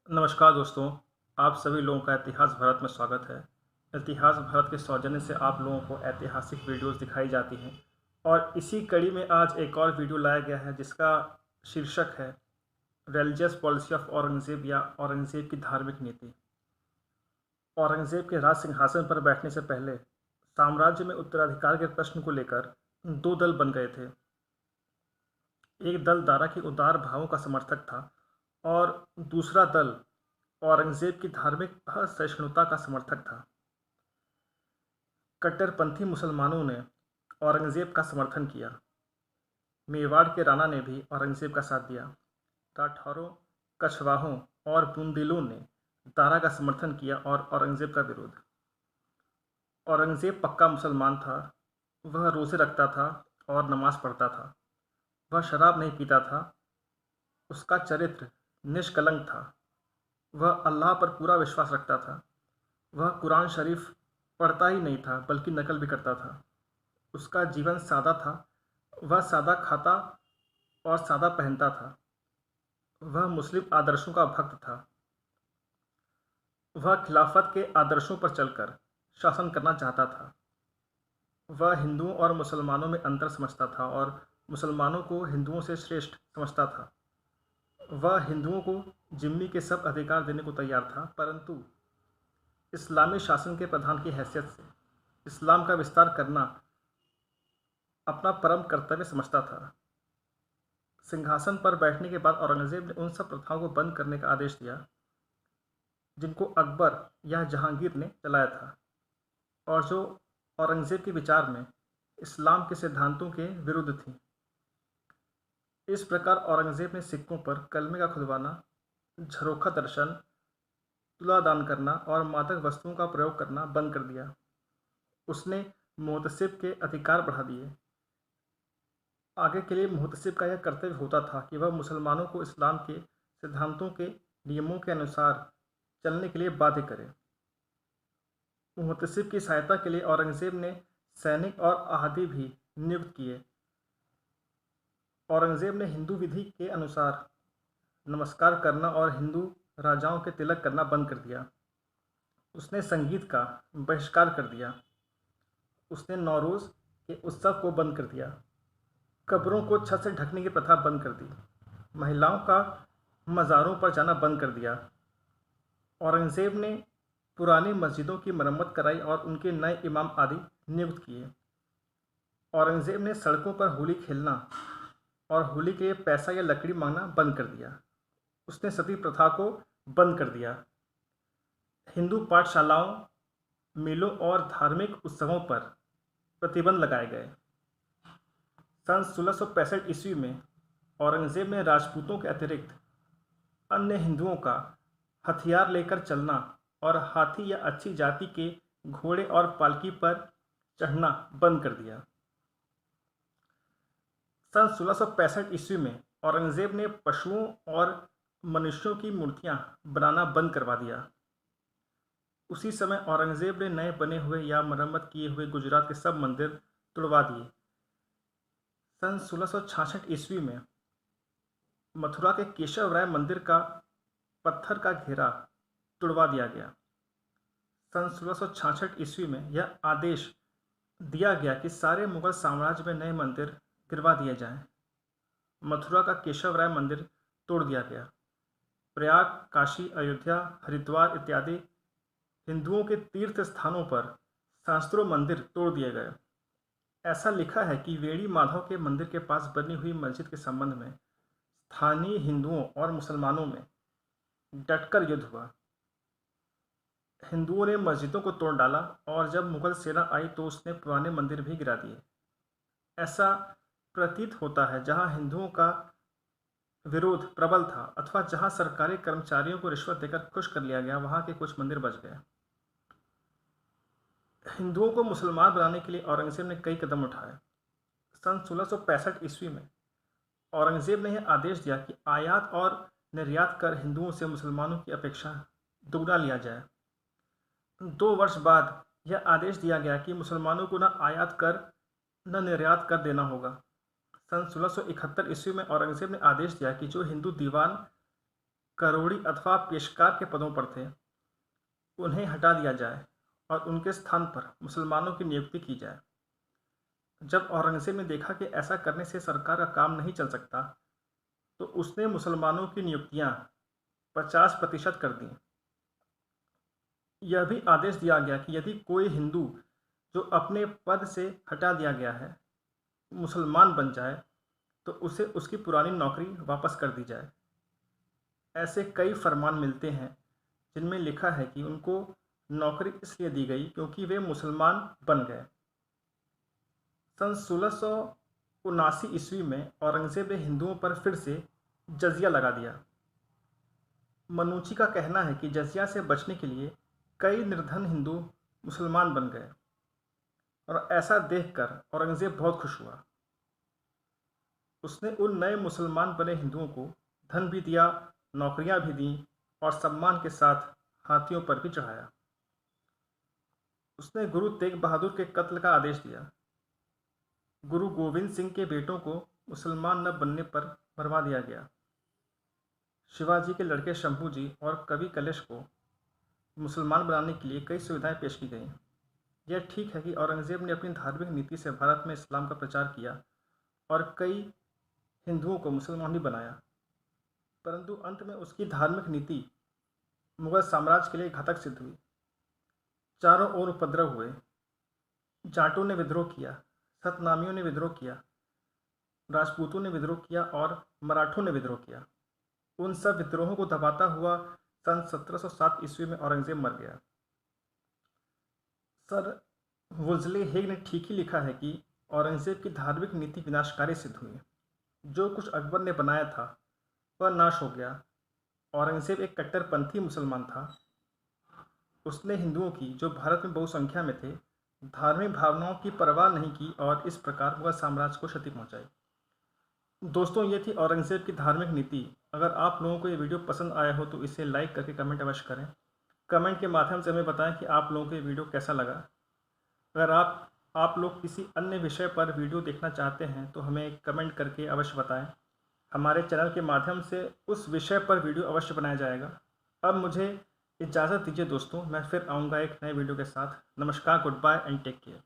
नमस्कार दोस्तों, आप सभी लोगों का इतिहास भारत में स्वागत है। इतिहास भारत के सौजन्य से आप लोगों को ऐतिहासिक वीडियोस दिखाई जाती हैं और इसी कड़ी में आज एक और वीडियो लाया गया है जिसका शीर्षक है रिलीजियस पॉलिसी ऑफ औरंगज़ेब या औरंगज़ेब की धार्मिक नीति। औरंगज़ेब के राज सिंहासन पर बैठने से पहले साम्राज्य में उत्तराधिकार के प्रश्न को लेकर दो दल बन गए थे। एक दल दारा के उदार भावों का समर्थक था और दूसरा दल औरंगज़ेब की धार्मिक असहिष्णुता का समर्थक था। कट्टरपंथी मुसलमानों ने औरंगज़ेब का समर्थन किया। मेवाड़ के राणा ने भी औरंगज़ेब का साथ दिया। राठौरों, कछवाहों और बुंदेलों ने दारा का समर्थन किया और औरंगज़ेब का विरोध। औरंगज़ेब पक्का मुसलमान था। वह रोज़े रखता था और नमाज़ पढ़ता था। वह शराब नहीं पीता था। उसका चरित्र निष्कलंक था। वह अल्लाह पर पूरा विश्वास रखता था। वह कुरान शरीफ पढ़ता ही नहीं था बल्कि नकल भी करता था। उसका जीवन सादा था। वह सादा खाता और सादा पहनता था। वह मुस्लिम आदर्शों का भक्त था। वह खिलाफत के आदर्शों पर चलकर शासन करना चाहता था। वह हिंदुओं और मुसलमानों में अंतर समझता था और मुसलमानों को हिंदुओं से श्रेष्ठ समझता था। वह हिंदुओं को जिम्मी के सब अधिकार देने को तैयार था, परंतु इस्लामी शासन के प्रधान की हैसियत से इस्लाम का विस्तार करना अपना परम कर्तव्य समझता था। सिंहासन पर बैठने के बाद औरंगज़ेब ने उन सब प्रथाओं को बंद करने का आदेश दिया जिनको अकबर या जहांगीर ने चलाया था और जो औरंगज़ेब के विचार में इस्लाम के सिद्धांतों के विरुद्ध थी। इस प्रकार औरंगज़ेब ने सिक्कों पर कलमे का खुदवाना, झरोखा दर्शन, तुला दान करना और मादक वस्तुओं का प्रयोग करना बंद कर दिया। उसने मुहतसिब के अधिकार बढ़ा दिए। आगे के लिए मुहतसिब का यह कर्तव्य होता था कि वह मुसलमानों को इस्लाम के सिद्धांतों के नियमों के अनुसार चलने के लिए बाध्य करे। मुहतसिब की सहायता के लिए औरंगज़ेब ने सैनिक और आहादी भी नियुक्त किए। औरंगज़ेब ने हिंदू विधि के अनुसार नमस्कार करना और हिंदू राजाओं के तिलक करना बंद कर दिया। उसने संगीत का बहिष्कार कर दिया। उसने नौरोज़ के उत्सव को बंद कर दिया। कब्रों को छत से ढकने की प्रथा बंद कर दी। महिलाओं का मज़ारों पर जाना बंद कर दिया। औरंगज़ेब ने पुरानी मस्जिदों की मरम्मत कराई और उनके नए इमाम आदि नियुक्त किए। औरंगज़ेब ने सड़कों पर होली खेलना और होली के लिए पैसा या लकड़ी मांगना बंद कर दिया। उसने सती प्रथा को बंद कर दिया। हिंदू पाठशालाओं, मेलों और धार्मिक उत्सवों पर प्रतिबंध लगाए गए। सन 1665 ईस्वी में औरंगज़ेब ने राजपूतों के अतिरिक्त अन्य हिंदुओं का हथियार लेकर चलना और हाथी या अच्छी जाति के घोड़े और पालकी पर चढ़ना बंद कर दिया। सन 1665 ईस्वी में औरंगज़ेब ने पशुओं और मनुष्यों की मूर्तियां बनाना बंद करवा दिया। उसी समय औरंगज़ेब ने नए बने हुए या मरम्मत किए हुए गुजरात के सब मंदिर तुड़वा दिए। सन 1666 ईस्वी में मथुरा के केशव राय मंदिर का पत्थर का घेरा तुड़वा दिया गया। सन 1666 ईस्वी में यह आदेश दिया गया कि सारे मुगल साम्राज्य में नए मंदिर गिरवा दिए जाएं। मथुरा का केशव राय मंदिर तोड़ दिया गया। प्रयाग, काशी, अयोध्या, हरिद्वार इत्यादि हिंदुओं के तीर्थ स्थानों पर शास्त्रों मंदिर तोड़ दिए गए। ऐसा लिखा है कि वेणी माधव के मंदिर के पास बनी हुई मस्जिद के संबंध में स्थानीय हिंदुओं और मुसलमानों में डटकर युद्ध हुआ। हिंदुओं ने मस्जिदों को तोड़ डाला और जब मुगल सेना आई तो उसने पुराने मंदिर भी गिरा दिए। ऐसा प्रतीत होता है जहां हिंदुओं का विरोध प्रबल था अथवा जहां सरकारी कर्मचारियों को रिश्वत देकर खुश कर लिया गया, वहां के कुछ मंदिर बच गए। हिंदुओं को मुसलमान बनाने के लिए औरंगज़ेब ने कई कदम उठाए। सन 1665 ईस्वी में औरंगज़ेब ने यह आदेश दिया कि आयात और निर्यात कर हिंदुओं से मुसलमानों की अपेक्षा दुगना लिया जाए। 2 वर्ष बाद यह आदेश दिया गया कि मुसलमानों को न आयात कर न निर्यात कर देना होगा। सन 1671 ईस्वी में औरंगज़ेब ने आदेश दिया कि जो हिंदू दीवान करोड़ी अथवा पेशकार के पदों पर थे उन्हें हटा दिया जाए और उनके स्थान पर मुसलमानों की नियुक्ति की जाए। जब औरंगज़ेब ने देखा कि ऐसा करने से सरकार का काम नहीं चल सकता, तो उसने मुसलमानों की नियुक्तियां 50% कर दीं। यह भी आदेश दिया गया कि यदि कोई हिंदू जो अपने पद से हटा दिया गया है मुसलमान बन जाए, तो उसे उसकी पुरानी नौकरी वापस कर दी जाए। ऐसे कई फरमान मिलते हैं जिनमें लिखा है कि उनको नौकरी इसलिए दी गई क्योंकि वे मुसलमान बन गए। सन 1679 ईस्वी में औरंगज़ेब ने हिंदुओं पर फिर से जजिया लगा दिया। मनुची का कहना है कि जजिया से बचने के लिए कई निर्धन हिंदू मुसलमान बन गए और ऐसा देखकर औरंगज़ेब बहुत खुश हुआ। उसने उन नए मुसलमान बने हिंदुओं को धन भी दिया, नौकरियां भी दी और सम्मान के साथ हाथियों पर भी चढ़ाया। उसने गुरु तेग बहादुर के कत्ल का आदेश दिया। गुरु गोविंद सिंह के बेटों को मुसलमान न बनने पर मरवा दिया गया। शिवाजी के लड़के शंभू जी और कवि कलेश को मुसलमान बनाने के लिए कई सुविधाएं पेश की गईं। यह ठीक है कि औरंगज़ेब ने अपनी धार्मिक नीति से भारत में इस्लाम का प्रचार किया और कई हिंदुओं को मुसलमान भी बनाया, परंतु अंत में उसकी धार्मिक नीति मुगल साम्राज्य के लिए घातक सिद्ध हुई। चारों ओर उपद्रव हुए। जाटों ने विद्रोह किया, सतनामियों ने विद्रोह किया, राजपूतों ने विद्रोह किया और मराठों ने विद्रोह किया। उन सब विद्रोहों को दबाता हुआ सन 1707 ईस्वी में औरंगज़ेब मर गया। सर वुल्जले हेग ने ठीक ही लिखा है कि औरंगज़ेब की धार्मिक नीति विनाशकारी सिद्ध हुई। जो कुछ अकबर ने बनाया था वह नाश हो गया। औरंगज़ेब एक कट्टरपंथी मुसलमान था। उसने हिंदुओं की, जो भारत में बहुसंख्या में थे, धार्मिक भावनाओं की परवाह नहीं की और इस प्रकार मुगल साम्राज्य को क्षति पहुंचाई। दोस्तों, ये थी औरंगज़ेब की धार्मिक नीति। अगर आप लोगों को ये वीडियो पसंद आया हो तो इसे लाइक करके कमेंट अवश्य करें। कमेंट के माध्यम से हमें बताएं कि आप लोगों को ये वीडियो कैसा लगा। अगर आप लोग किसी अन्य विषय पर वीडियो देखना चाहते हैं तो हमें कमेंट करके अवश्य बताएं। हमारे चैनल के माध्यम से उस विषय पर वीडियो अवश्य बनाया जाएगा। अब मुझे इजाज़त दीजिए दोस्तों, मैं फिर आऊँगा एक नए वीडियो के साथ। नमस्कार, goodbye and take care.